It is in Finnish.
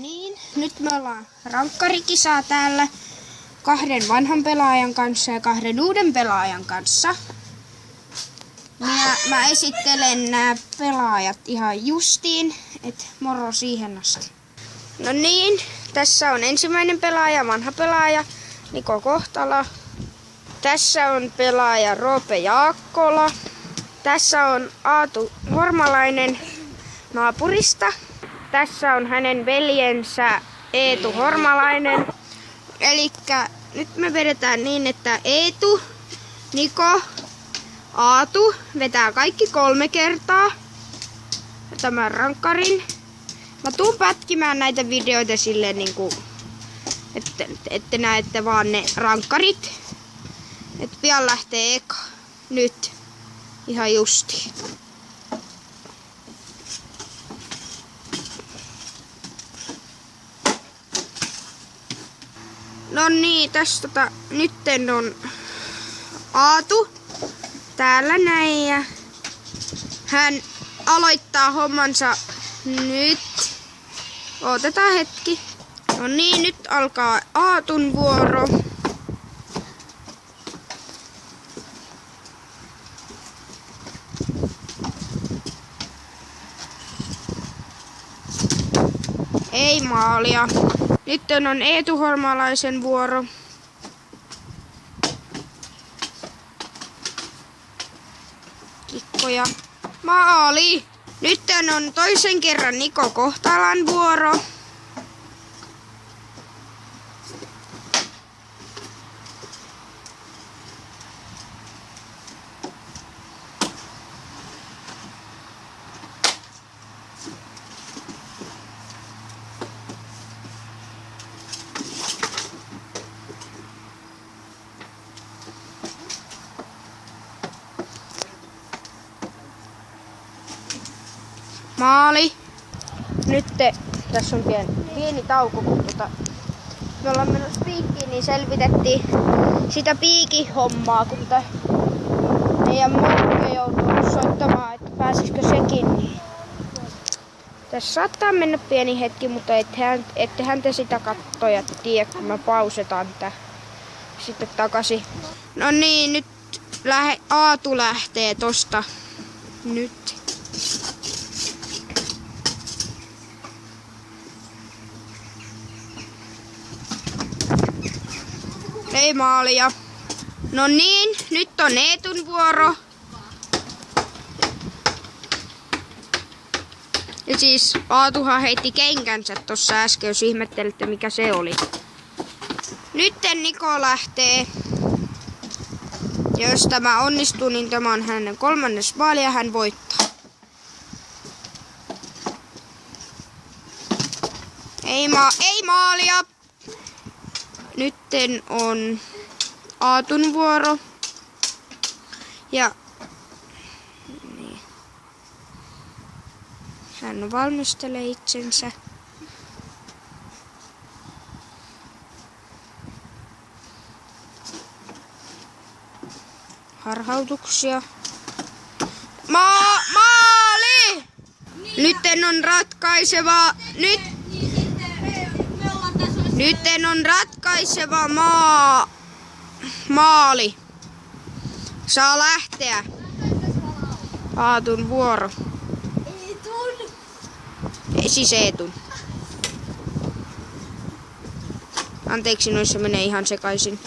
Niin, nyt me ollaan rankkarikisaa täällä 2 vanhan pelaajan kanssa ja 2 uuden pelaajan kanssa. Mä esittelen nämä pelaajat ihan justiin, et moro siihen asti. No niin, tässä on ensimmäinen pelaaja, vanha pelaaja Niko Kohtala. Tässä on pelaaja Roope Jaakkola. Tässä on Aatu Hormalainen naapurista. Tässä on hänen veljensä Eetu Hormalainen. Elikkä nyt me vedetään niin, että Eetu, Niko, Aatu vetää kaikki 3 kertaa tämän rankkarin. Mä tuun pätkimään näitä videoita silleen niinku, että näette vaan ne rankkarit. Et pian lähtee eka. Nyt. Ihan justi. No niin, tässä nytten on Aatu täällä näin ja hän aloittaa hommansa nyt. Otetaan hetki. No niin, nyt alkaa Aatun vuoro. Ei maalia. Nyt on Eetu Hormalaisen vuoro. Kikkoja. Maali! Nyt on toisen kerran Niko Kohtalan vuoro. Maali. Nyt tässä on pieni tauko, kun me ollaan menossa piikkiin, niin selvitettiin sitä piikin hommaa, kun meidän Markke joutuu soittamaan, että pääsisikö sekin. Niin. Tässä saattaa mennä pieni hetki, mutta ettehän te sitä kattoja tiedä, kun me pausetaan tää sitten takaisin. No niin, nyt Aatu lähtee tosta nyt. Ei maalia. No niin, nyt on Eetun vuoro. Ja siis Aatuhan heitti kenkänsä tossa äsken, jos ihmettelitte mikä se oli. Nytten Niko lähtee. Ja jos tämä onnistuu, niin tämä on hänen 3. maali ja hän voittaa. Ei maalia. Nytten on Aatun vuoro. Ja niin. Hän valmistelee itsensä. Harhautuksia. Maali! Nytten on ratkaiseva. Nytten on ratkaiseva maali. Saa lähteä. Aatun vuoro. Eetun. Ei siis Eetun. Anteeksi, noissa menee ihan sekaisin.